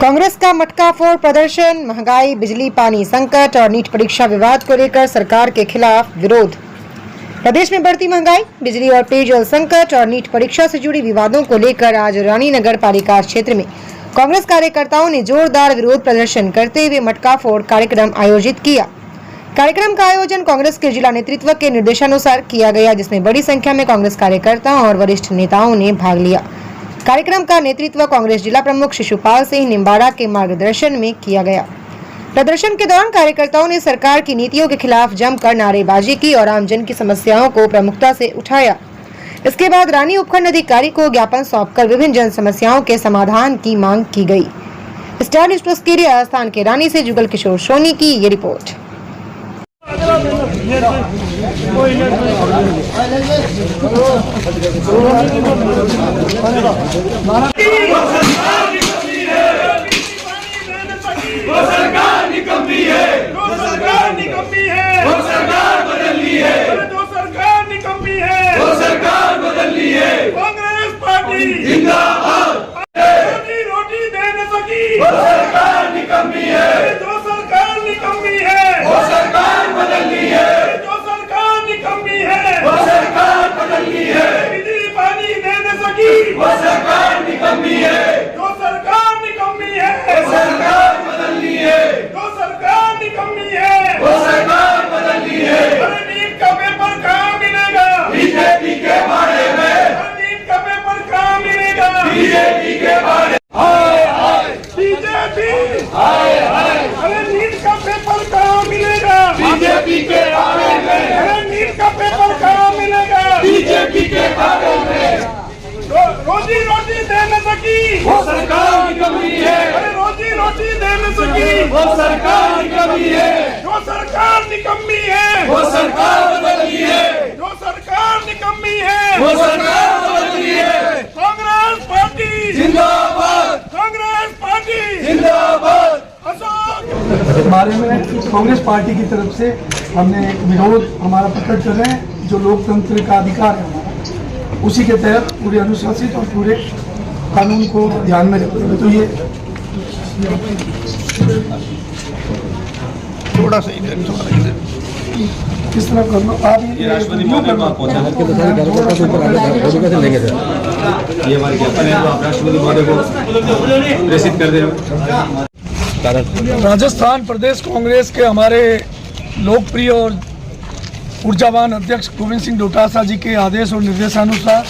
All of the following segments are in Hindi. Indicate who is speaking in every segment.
Speaker 1: कांग्रेस का मटका फोड़ प्रदर्शन, महंगाई, बिजली पानी संकट और नीट परीक्षा विवाद को लेकर सरकार के खिलाफ विरोध। प्रदेश में बढ़ती महंगाई, बिजली और पेयजल संकट और नीट परीक्षा से जुड़ी विवादों को लेकर आज रानी नगर पालिका क्षेत्र में कांग्रेस कार्यकर्ताओं ने जोरदार विरोध प्रदर्शन करते हुए मटका फोड़ कार्यक्रम आयोजित किया। कार्यक्रम का आयोजन कांग्रेस के जिला नेतृत्व के निर्देशानुसार किया गया, जिसमें बड़ी संख्या में कांग्रेस कार्यकर्ताओं और वरिष्ठ नेताओं ने भाग लिया। कार्यक्रम का नेतृत्व कांग्रेस जिला प्रमुख शिशुपाल सिंह निम्बाड़ा के मार्गदर्शन में किया गया। प्रदर्शन के दौरान कार्यकर्ताओं ने सरकार की नीतियों के खिलाफ जमकर नारेबाजी की और आमजन की समस्याओं को प्रमुखता से उठाया। इसके बाद रानी उपखंड अधिकारी को ज्ञापन सौंपकर विभिन्न जन समस्याओं के समाधान की मांग की गई। स्टार न्यूज़ प्लस के लिए राजस्थान के रानी से जुगल किशोर सोनी की ये रिपोर्ट।
Speaker 2: वो सरकार निकम्मी है, वो सरकार निकम्मी है, वो सरकार बदलनी है, जो सरकार निकम्मी है, वो सरकार बदलनी है। कांग्रेस पार्टी जिंदाबाद। रोटी रोटी दे न सकी, वो सरकार निकम्मी है, जो सरकार निकम्मी है, वो सरकार बदलनी है, जो सरकार निकम्मी है, वो सरकार बदलनी है। बिजली पानी दे न सकी, वो सरकार निकम्मी है, जो सरकार निकम्मी है, वो सरकार बदलनी है, जो सरकार निकम्मी है, वो सरकार बदलनी है। अरे नीट का पेपर कहाँ मिलेगा? बीजेपी के बारे में। नीट का पेपर कहाँ मिलेगा? बीजेपी के बारे में। हाय हाय बीजेपी, हाय हाय। अरे नीट का पेपर कहाँ मिलेगा? बीजेपी के बारे में। अरे नीट का पेपर कहाँ मिलेगा? बीजेपी के बारे में। रोजी रोटी दे न सकी, वो सरकार निकम्मी है। अरे रोजी रोटी दे न सकी, वो सरकार निकम्मी है, जो सरकार निकम्मी है, वो सरकार बदलनी है, जो सरकार निकम्मी है, वो सरकार बदलनी है। कांग्रेस पार्टी जिंदाबाद, कांग्रेस पार्टी जिंदाबाद।
Speaker 3: इस बारे में कांग्रेस पार्टी की तरफ से हमने विरोध हमारा प्रकट कर रहे हैं। जो लोकतंत्र का अधिकार है हमारा, उसी के तहत पूरे अनुशासित और पूरे कानून को ध्यान में रखते हुए तो ये थोड़ा सा किस तरह करना आप ये राष्ट्रपति महोदय को आप पहुंचा करके लेंगे सर, ये हमारी ज्ञापन है तो आप राष्ट्रपति महोदय को प्रेषित कर दें। राजस्थान प्रदेश कांग्रेस के हमारे लोकप्रिय और ऊर्जावान अध्यक्ष गोविंद सिंह डोटासरा जी के आदेश और निर्देशानुसार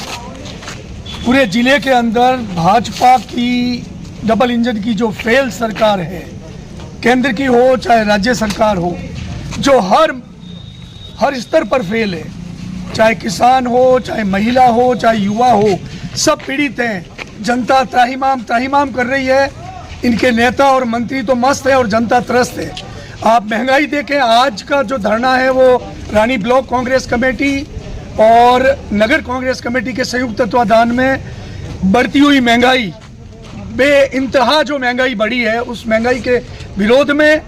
Speaker 3: पूरे जिले के अंदर भाजपा की डबल इंजन की जो फेल सरकार है, केंद्र की हो चाहे राज्य सरकार हो, जो हर स्तर पर फेल है, चाहे किसान हो, चाहे महिला हो, चाहे युवा हो, सब पीड़ित हैं। जनता त्राहिमाम कर रही है। इनके नेता और मंत्री तो मस्त है और जनता त्रस्त है। आप महंगाई देखें, आज का जो धरना है वो रानी ब्लॉक कांग्रेस कमेटी और नगर कांग्रेस कमेटी के संयुक्त तत्वाधान में बढ़ती हुई महंगाई, बेइंतहा जो महंगाई बढ़ी है, उस महंगाई के विरोध में,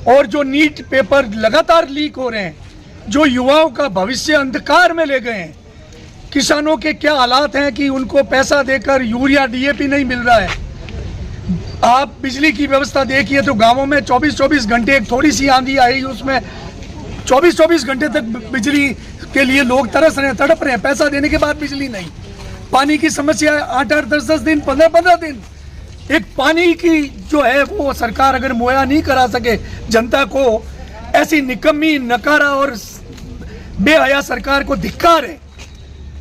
Speaker 3: और जो नीट पेपर लगातार लीक हो रहे हैं, जो युवाओं का भविष्य अंधकार में ले गए हैं, किसानों के क्या हालात हैं कि उनको पैसा देकर यूरिया डीएपी नहीं मिल रहा है। आप बिजली की व्यवस्था देखिए तो गांवों में 24-24 घंटे, एक थोड़ी सी आंधी आई उसमें 24-24 घंटे तक बिजली के लिए लोग तरस रहे हैं, तड़प रहे हैं, पैसा देने के बाद बिजली नहीं। पानी की समस्या 8-8, 10-10 दिन, 15-15 दिन। एक पानी की जो है वो सरकार अगर मुहैया नहीं करा सके जनता को, ऐसी निकम्मी, नकारा और बेहया सरकार को धिक्कार है।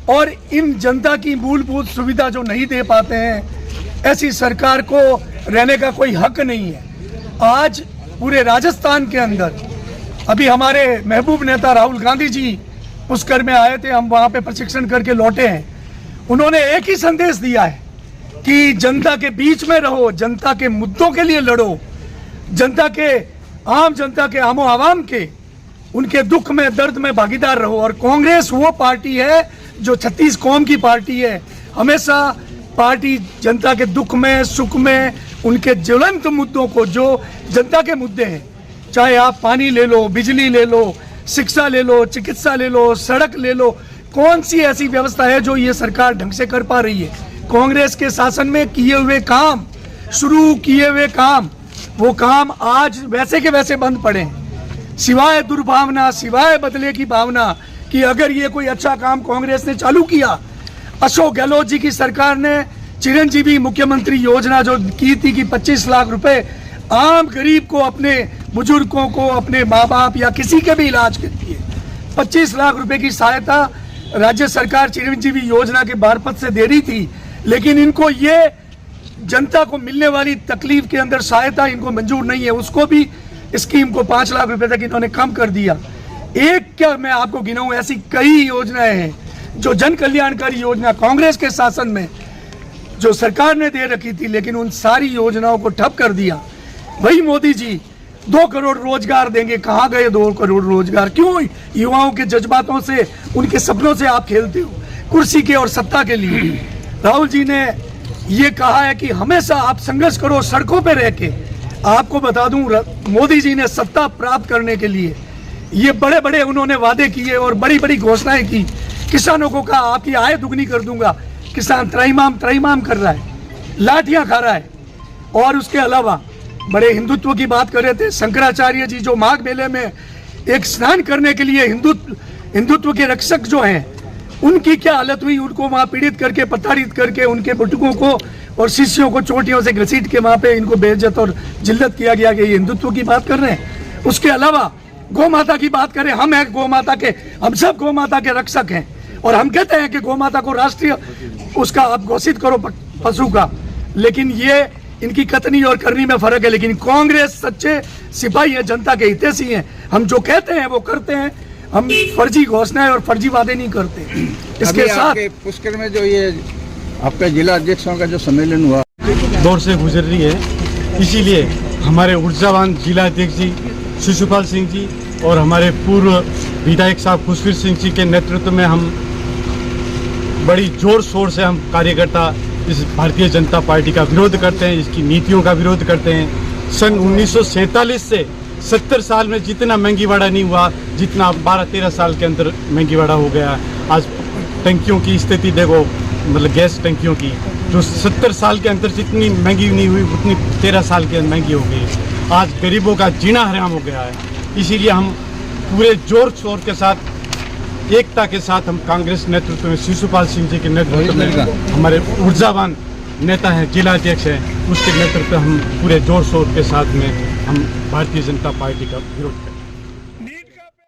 Speaker 3: और इन जनता की मूलभूत सुविधा जो नहीं दे पाते हैं, ऐसी सरकार को रहने का कोई हक नहीं है। आज पूरे राजस्थान के अंदर अभी हमारे महबूब नेता राहुल गांधी जी पुष्कर में आए थे, हम वहाँ पे प्रशिक्षण करके लौटे हैं। उन्होंने एक ही संदेश दिया है कि जनता के बीच में रहो, जनता के मुद्दों के लिए लड़ो, आम जनता के आमो आवाम के उनके दुख में दर्द में भागीदार रहो। और कांग्रेस वो पार्टी है जो 36 कौम की पार्टी है। हमेशा पार्टी जनता के दुख में, सुख में, उनके ज्वलंत मुद्दों को, जो जनता के मुद्दे हैं, चाहे आप पानी ले लो, बिजली ले लो, शिक्षा ले लो, चिकित्सा ले लो, सड़क ले लो, कौन सी ऐसी व्यवस्था है जो ये सरकार ढंग से कर पा रही है? कांग्रेस के शासन में किए हुए काम
Speaker 4: शुरू किए हुए काम, वो काम आज वैसे के वैसे बंद पड़े हैं, सिवाय दुर्भावना, सिवाय बदले की भावना कि अगर ये कोई अच्छा काम कांग्रेस ने चालू किया। अशोक गहलोत जी की सरकार ने चिरंजीवी मुख्यमंत्री योजना जो की थी कि 25 लाख रुपए आम गरीब को, अपने बुजुर्गों को, अपने माँ बाप या किसी के भी इलाज के लिए 25 लाख रुपए की सहायता राज्य सरकार चिरंजीवी योजना के मार्फत से दे रही थी, लेकिन इनको ये जनता को मिलने वाली तकलीफ के अंदर सहायता इनको मंजूर नहीं है। उसको भी स्कीम को 5 लाख रुपए तक इन्होंने कम कर दिया। एक क्या मैं आपको गिनाऊं, ऐसी कई योजनाएं हैं जो जन कल्याणकारी योजना कांग्रेस के शासन में जो सरकार ने दे रखी थी, लेकिन उन सारी योजनाओं को ठप कर दिया। वही मोदी जी 2 करोड़ रोजगार देंगे, कहाँ गए 2 करोड़ रोजगार? क्यों युवाओं के जज्बातों से, उनके सपनों से आप खेलते हो कुर्सी के और सत्ता के लिए? राहुल जी ने ये कहा है कि हमेशा आप संघर्ष करो सड़कों पे रह के। आपको बता दूं, मोदी जी ने सत्ता प्राप्त करने के लिए ये बड़े बड़े उन्होंने वादे किए और बड़ी बड़ी घोषणाएं की। किसानों को कहा आपकी आय दुगनी कर दूंगा, किसान त्रैमाम कर रहा है, लाठियां खा रहा है। और उसके अलावा बड़े हिंदुत्व की बात कर रहे थे शंकराचार्य जी, जो माघ मेले में एक स्नान करने के लिए हिंदुत्व के रक्षक जो हैं, उनकी क्या हालत हुई, उनको वहां पीड़ित करके, प्रताड़ित करके, उनके बुजुर्गों को और शिष्यों को चोटियों से घसीट के वहां पे इनको बेइज्जत और जिल्लत किया गया कि ये हिंदुत्व की बात कर रहे हैं। उसके अलावा गौ माता की बात करें, हम हैं गौ माता के, हम सब गौ माता के रक्षक हैं और हम कहते हैं कि गौ माता को राष्ट्रीय उसका आप घोषित करो पशु का, लेकिन ये इनकी कथनी और करनी में फर्क है। लेकिन कांग्रेस सच्चे सिपाही है, जनता के हितैषी हैं। हम जो कहते हैं वो करते हैं, हम फर्जी घोषणाएं और फर्जी वादे नहीं करते। इसके साथ
Speaker 5: पुष्कर में जो ये आपका जिला अध्यक्षों का जो सम्मेलन हुआ
Speaker 3: दौर से गुजर रही है, इसीलिए हमारे ऊर्जावान जिला अध्यक्ष जी शिशुपाल सिंह जी और हमारे पूर्व विधायक साहब खुशवीर सिंह जी के नेतृत्व में हम बड़ी जोर शोर से हम कार्यकर्ता इस भारतीय जनता पार्टी का विरोध करते हैं, इसकी नीतियों का विरोध करते हैं। सन 1947 से 70 साल में जितना महंगीवाड़ा नहीं हुआ, जितना 12-13 साल के अंदर महंगीवाड़ा हो गया। आज टंकियों की स्थिति देखो, मतलब गैस टंकियों की, जो 70 साल के अंदर जितनी महंगी नहीं हुई उतनी 13 साल के अंदर महंगी हो गई। आज गरीबों का जीना हराम हो गया है। इसीलिए हम पूरे जोर शोर के साथ, एकता के साथ हम कांग्रेस नेतृत्व में शिशुपाल सिंह जी के नेतृत्व में, हमारे ऊर्जावान नेता हैं, जिला अध्यक्ष हैं, उसके नेतृत्व हम पूरे जोर शोर के साथ में हम भारतीय जनता पार्टी का विरोध करें।